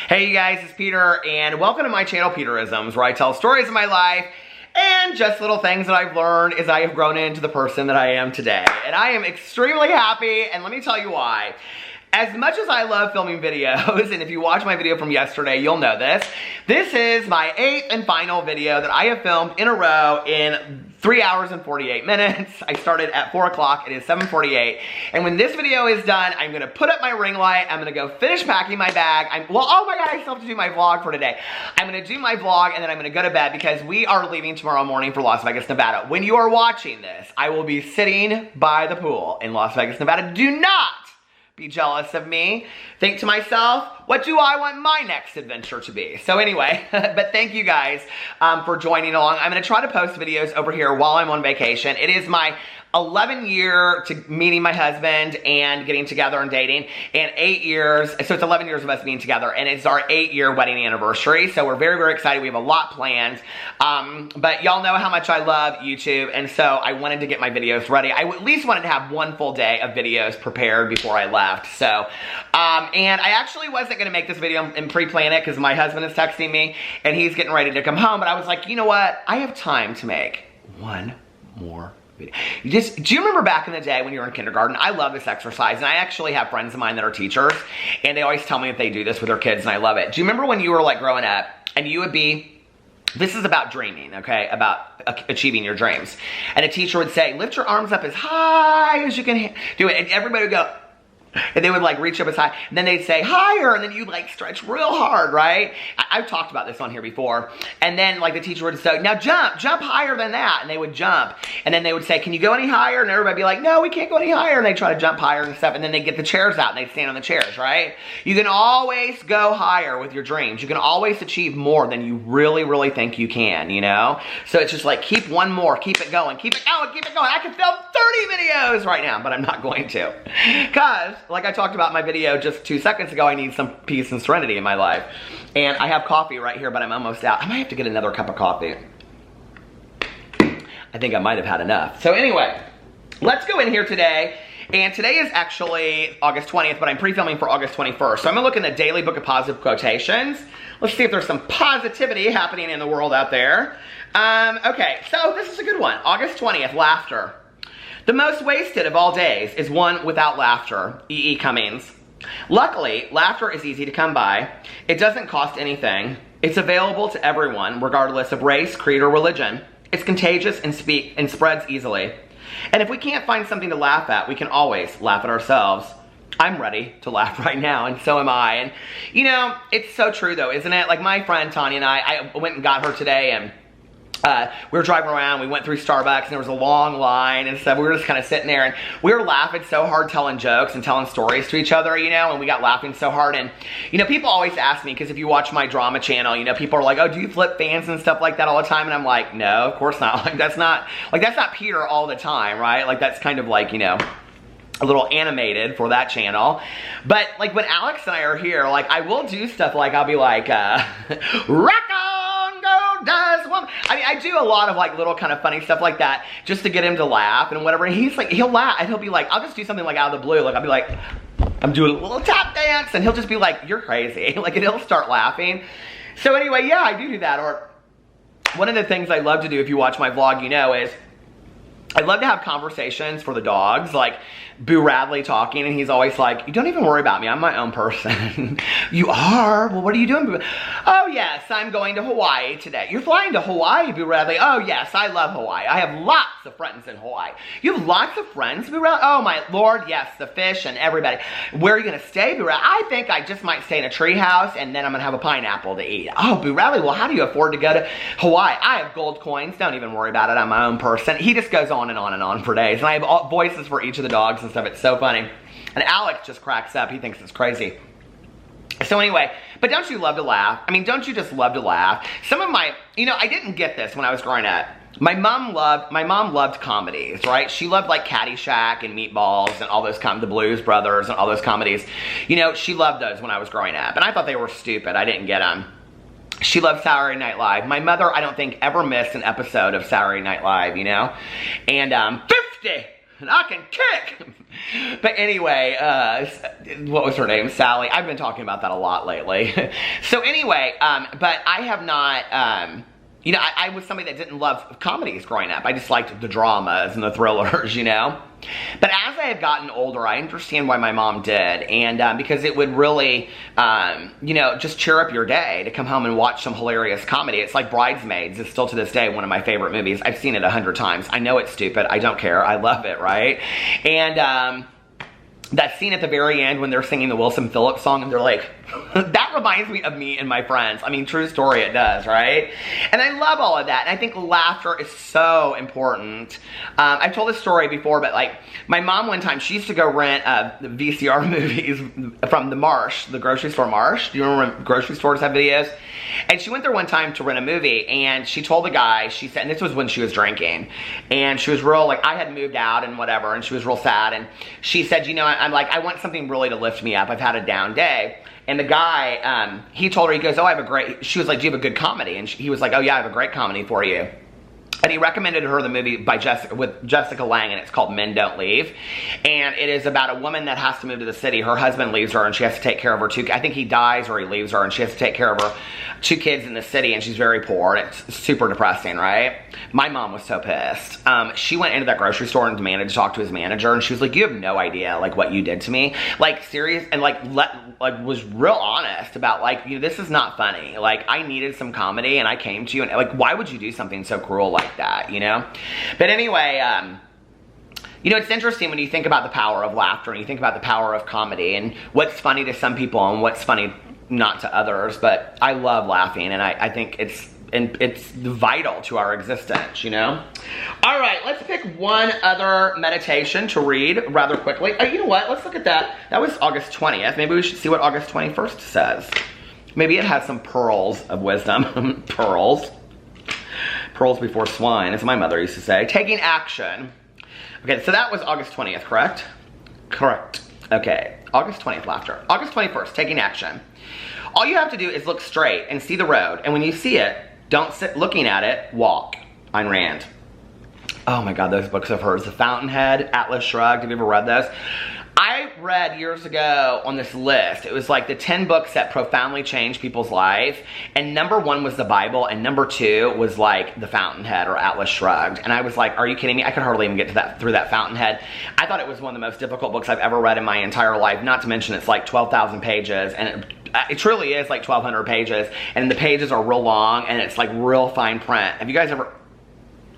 Hey you guys, it's Peter, and welcome to my channel, Peterisms, where I tell stories of my life and just little things that I've learned as I have grown into the person that I am today. And I am extremely happy, and let me tell you why. As much as I love filming videos, and if you watch my video from yesterday, you'll know this. This is my 8th and final video that I have filmed in a row in 3 hours and 48 minutes. I started at 4 o'clock, it is 7:48. And when this video is done, I'm gonna put up my ring light, I'm gonna go finish packing my bag. Oh my God, I still have to do my vlog for today. I'm gonna do my vlog and then I'm gonna go to bed because we are leaving tomorrow morning for Las Vegas, Nevada. When you are watching this, I will be sitting by the pool in Las Vegas, Nevada. Do not be jealous of me. Think to myself, what do I want my next adventure to be? So anyway, but thank you guys for joining along. I'm gonna try to post videos over here while I'm on vacation. It is my 11 year to meeting my husband and getting together and dating, and 8 years, so it's 11 years of us being together, and it's our 8-year wedding anniversary, so we're very, very excited. We have a lot planned, but y'all know how much I love YouTube, and so I wanted to get my videos ready. I at least wanted to have one full day of videos prepared before I left, so, and I actually wasn't gonna make this video and pre-plan it because my husband is texting me, and he's getting ready to come home, but I was like, you know what? I have time to make one more video. Do you remember back in the day when you were in kindergarten? I love this exercise, and I actually have friends of mine that are teachers, and they always tell me that they do this with their kids, and I love it. Do you remember when you were like growing up, and you would be, this is about dreaming, okay, about achieving your dreams, and a teacher would say, lift your arms up as high as you can do it, and everybody would go, and they would like reach up as high, and then they'd say higher, and then you'd like stretch real hard, right? I've talked about this on here before. And then like the teacher would say, now jump higher than that, and they would jump, and then they would say, can you go any higher? And everybody would be like, no, we can't go any higher, and they try to jump higher and stuff, and then they get the chairs out, and they'd stand on the chairs, right? You can always go higher with your dreams. You can always achieve more than you really, really think you can, you know? So it's just like, keep one more, keep it going, keep it going, keep it going. I can film 30 videos right now, but I'm not going to, because like I talked about in my video just 2 seconds ago, I need some peace and serenity in my life. And I have coffee right here, but I'm almost out. I might have to get another cup of coffee. I think I might have had enough. So anyway, let's go in here today. And today is actually August 20th, but I'm pre-filming for August 21st. So I'm gonna look in the Daily Book of Positive Quotations. Let's see if there's some positivity happening in the world out there. Okay, so this is a good one. August 20th, laughter. The most wasted of all days is one without laughter. E.E. Cummings. Luckily, laughter is easy to come by. It doesn't cost anything. It's available to everyone, regardless of race, creed, or religion. It's contagious and spreads easily. And if we can't find something to laugh at, we can always laugh at ourselves. I'm ready to laugh right now, and so am I. And you know, it's so true though, isn't it? Like my friend Tanya and I went and got her today, and we were driving around, we went through Starbucks, and there was a long line and stuff. We were just kind of sitting there, and we were laughing so hard, telling jokes and telling stories to each other, you know, and we got laughing so hard. And, you know, people always ask me, because if you watch my drama channel, you know, people are like, oh, do you flip fans and stuff like that all the time? And I'm like, no, of course not. Like, that's not Peter all the time, right? Like, that's kind of like, you know, a little animated for that channel. But, like, when Alex and I are here, like, I will do stuff like, I'll be like, rock on, go, does woman. I mean, I do a lot of, like, little kind of funny stuff like that, just to get him to laugh and whatever. And he's like, he'll laugh, and he'll be like, I'll just do something, like, out of the blue. Like, I'll be like, I'm doing a little tap dance, and he'll just be like, you're crazy. Like, and he'll start laughing. So anyway, yeah, I do that. Or one of the things I love to do, if you watch my vlog, you know, is I love to have conversations for the dogs, like Boo Radley talking, and he's always like, you don't even worry about me, I'm my own person. You are? Well, what are you doing, Boo? Oh yes, I'm going to Hawaii today. You're flying to Hawaii, Boo Radley? Oh yes, I love Hawaii. I have lots of friends in Hawaii. You have lots of friends, Boo Radley? Oh my Lord, yes, the fish and everybody. Where are you gonna stay, Boo Radley? I think I just might stay in a tree house, and then I'm gonna have a pineapple to eat. Oh, Boo Radley, well how do you afford to go to Hawaii? I have gold coins, don't even worry about it, I'm my own person. He just goes on and on and on for days, and I have voices for each of the dogs and stuff. It's so funny. And Alex just cracks up. He thinks it's crazy. So anyway, but don't you love to laugh? I mean, don't you just love to laugh? Some of my, you know, I didn't get this when I was growing up. My mom loved comedies, right? She loved like Caddyshack and Meatballs and all those the Blues Brothers and all those comedies. You know, she loved those when I was growing up, and I thought they were stupid. I didn't get them. She loved Saturday Night Live. My mother, I don't think, ever missed an episode of Saturday Night Live, you know? And 50 and I can kick. But anyway, what was her name? Sally. I've been talking about that a lot lately. So anyway, but I have not, you know, I was somebody that didn't love comedies growing up. I just liked the dramas and the thrillers, you know. But as I have gotten older, I understand why my mom did. And because it would really, you know, just cheer up your day to come home and watch some hilarious comedy. It's like Bridesmaids. It's still to this day one of my favorite movies. I've seen it 100 times. I know it's stupid. I don't care. I love it, right? And that scene at the very end when they're singing the Wilson Phillips song and they're like, that reminds me of me and my friends. I mean, true story, it does, right? And I love all of that. And I think laughter is so important. I've told this story before, but like my mom one time, she used to go rent VCR movies from the Marsh, the grocery store Marsh. Do you remember when grocery stores have videos? And she went there one time to rent a movie, and she told the guy, she said, and this was when she was drinking, and she was real, like, I had moved out and whatever, and she was real sad, and she said, you know, I'm like, I want something really to lift me up. I've had a down day. And the guy, he told her, he goes, oh, I have a great, she was like, do you have a good comedy? And he was like, oh yeah, I have a great comedy for you. And he recommended her the movie with Jessica Lange, and it's called Men Don't Leave. And it is about a woman that has to move to the city. Her husband leaves her, and she has to take care of her two, I think he dies or he leaves her, and she has to take care of her 2 kids in the city, and she's very poor, and it's super depressing, right? My mom was so pissed. She went into that grocery store and demanded to talk to his manager, and she was like, you have no idea, like, what you did to me. Like, serious, and like was real honest about, like, you know, this is not funny. Like, I needed some comedy, and I came to you, and like, why would you do something so cruel like that, you know? But anyway, you know, it's interesting when you think about the power of laughter and you think about the power of comedy and what's funny to some people and what's funny not to others, but I love laughing, and I think it's vital to our existence, you know? All right, let's pick one other meditation to read rather quickly. Oh, you know what? Let's look at that. That was August 20th. Maybe we should see what August 21st says. Maybe it has some pearls of wisdom. Pearls. Pearls before swine, as my mother used to say. Taking action. Okay, so that was August 20th, correct? Correct. Okay, August 20th, laughter. August 21st, taking action. All you have to do is look straight and see the road. And when you see it, don't sit looking at it, walk. Ayn Rand. Oh my God, those books of hers. The Fountainhead, Atlas Shrugged. Have you ever read those? I read years ago on this list, it was like the 10 books that profoundly changed people's life. And number 1 was the Bible, and number 2 was like The Fountainhead or Atlas Shrugged. And I was like, are you kidding me? I could hardly even get to that through that Fountainhead. I thought it was one of the most difficult books I've ever read in my entire life. Not to mention it's like 12,000 pages, and it truly is like 1,200 pages. And the pages are real long, and it's like real fine print. Have you guys ever...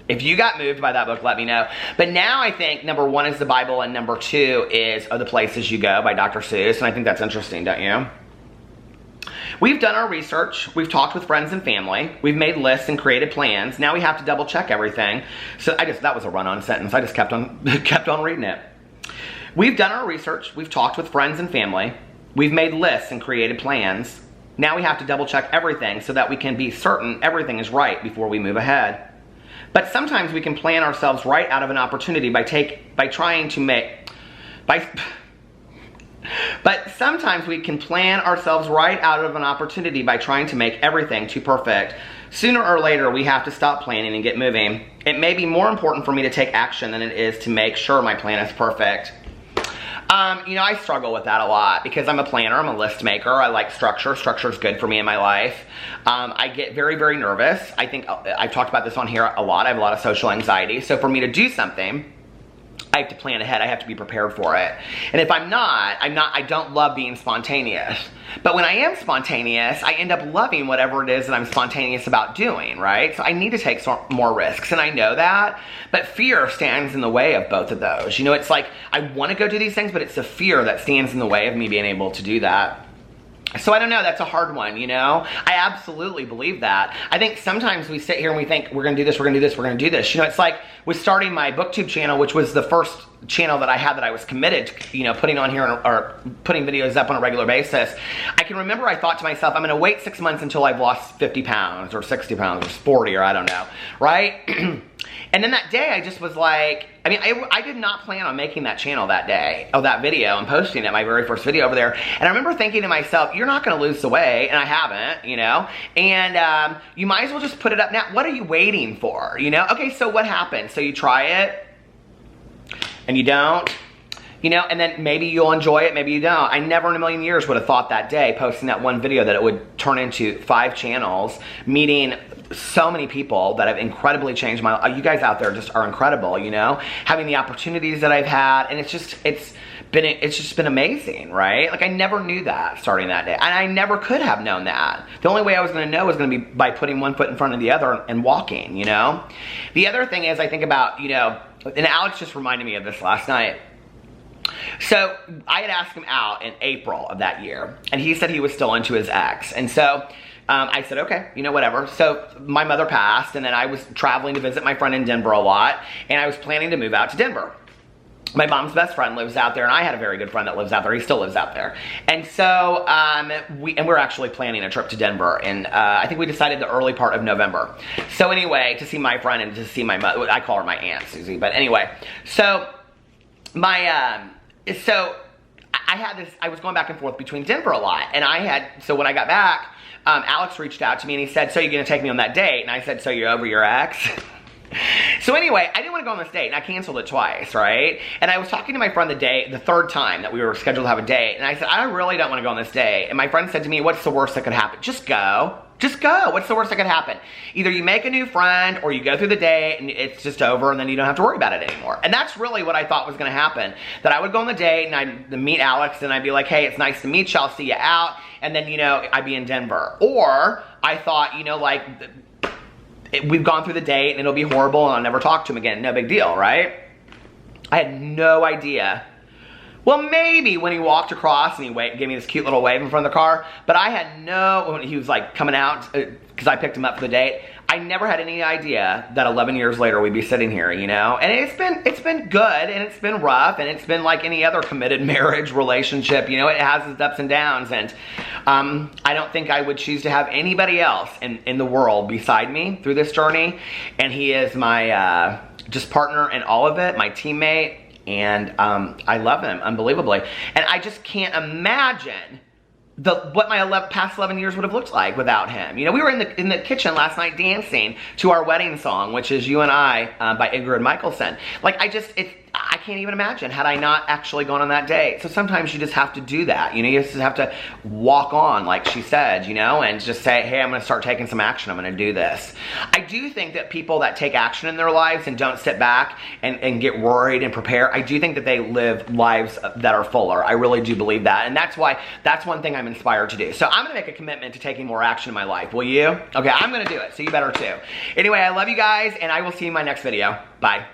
If you got moved by that book, let me know. But now I think number 1 is the Bible and number 2 is The Places You Go by Dr. Seuss. And I think that's interesting, don't you? We've done our research. We've talked with friends and family. We've made lists and created plans. Now we have to double check everything. So that was a run-on sentence. I just kept on reading it. We've done our research. We've talked with friends and family. We've made lists and created plans. Now we have to double check everything so that we can be certain everything is right before we move ahead. But sometimes we can plan ourselves right out of an opportunity by trying to make everything too perfect. Sooner or later, we have to stop planning and get moving. It may be more important for me to take action than it is to make sure my plan is perfect. You know, I struggle with that a lot because I'm a planner, I'm a list maker, I like structure. Structure is good for me in my life. I get very, very nervous. I think I've talked about this on here a lot. I have a lot of social anxiety. So for me to do something, I have to plan ahead. I have to be prepared for it. And if I don't love being spontaneous. But when I am spontaneous, I end up loving whatever it is that I'm spontaneous about doing, right? So I need to take more risks, and I know that. But fear stands in the way of both of those. You know, it's like I want to go do these things, but it's the fear that stands in the way of me being able to do that. So I don't know, that's a hard one, you know? I absolutely believe that. I think sometimes we sit here and we think, we're gonna do this, we're gonna do this, we're gonna do this. You know, it's like with starting my BookTube channel, which was the first channel that I had that I was committed to, you know, putting on here or putting videos up on a regular basis. I can remember I thought to myself, I'm gonna wait 6 months until I've lost 50 pounds or 60 pounds or 40 or I don't know, right? And then that day I just was like, I mean, I did not plan on making that channel that day, that video, and posting it, my very first video over there. And I remember thinking to myself, you're not gonna lose the weight, and I haven't, you know? And you might as well just put it up now. What are you waiting for, you know? Okay, so what happened? So you try it, and you don't, you know, and then maybe you'll enjoy it, maybe you don't. I never in a million years would have thought that day, posting that one video, that it would turn into 5 channels, meeting so many people that have incredibly changed my life. You guys out there just are incredible, you know, having the opportunities that I've had, and it's just been amazing, right? Like, I never knew that starting that day, and I never could have known that. The only way I was gonna know was gonna be by putting one foot in front of the other and walking, you know? The other thing is, I think about, you know, and Alex just reminded me of this last night. So I had asked him out in April of that year, and he said he was still into his ex, and so I said, okay, you know, whatever. So my mother passed, and then I was traveling to visit my friend in Denver a lot, and I was planning to move out to Denver. My mom's best friend lives out there, and I had a very good friend that lives out there. He still lives out there. And so we're actually planning a trip to Denver, and I think we decided the early part of November. So anyway, to see my friend and to see my mother. I call her my Aunt Susie, but anyway. So I had this, I was going back and forth between Denver a lot, and so when I got back, Alex reached out to me and he said, so you're gonna take me on that date? And I said, so you're over your ex? So anyway, I didn't want to go on this date, and I canceled it twice, right? And I was talking to my friend the third time that we were scheduled to have a date, and I said, I really don't want to go on this date. And my friend said to me, what's the worst that could happen? Just go. Just go. What's the worst that could happen? Either you make a new friend, or you go through the date and it's just over, and then you don't have to worry about it anymore. And that's really what I thought was going to happen. That I would go on the date and I'd meet Alex, and I'd be like, hey, it's nice to meet you. I'll see you out. And then, you know, I'd be in Denver. Or I thought, you know, like, we've gone through the date and it'll be horrible and I'll never talk to him again. No big deal, right? I had no idea. Well, maybe when he walked across and he gave me this cute little wave in front of the car, but I had when he was like coming out, because I picked him up for the date, I never had any idea that 11 years later we'd be sitting here, you know? And it's been good, and it's been rough, and it's been like any other committed marriage relationship, you know? It has its ups and downs, and I don't think I would choose to have anybody else in the world beside me through this journey, and he is my just partner in all of it, my teammate, and I love him unbelievably. And I just can't imagine what my past 11 years would have looked like without him. You know, we were in the kitchen last night dancing to our wedding song, which is You and I by Ingrid Michaelson. Like, I can't even imagine had I not actually gone on that date. So sometimes you just have to do that. You know, you just have to walk on, like she said, you know, and just say, hey, I'm going to start taking some action. I'm going to do this. I do think that people that take action in their lives and don't sit back and get worried and prepare, I do think that they live lives that are fuller. I really do believe that. And that's one thing I'm inspired to do. So I'm going to make a commitment to taking more action in my life. Will you? Okay, I'm going to do it. So you better too. Anyway, I love you guys, and I will see you in my next video. Bye.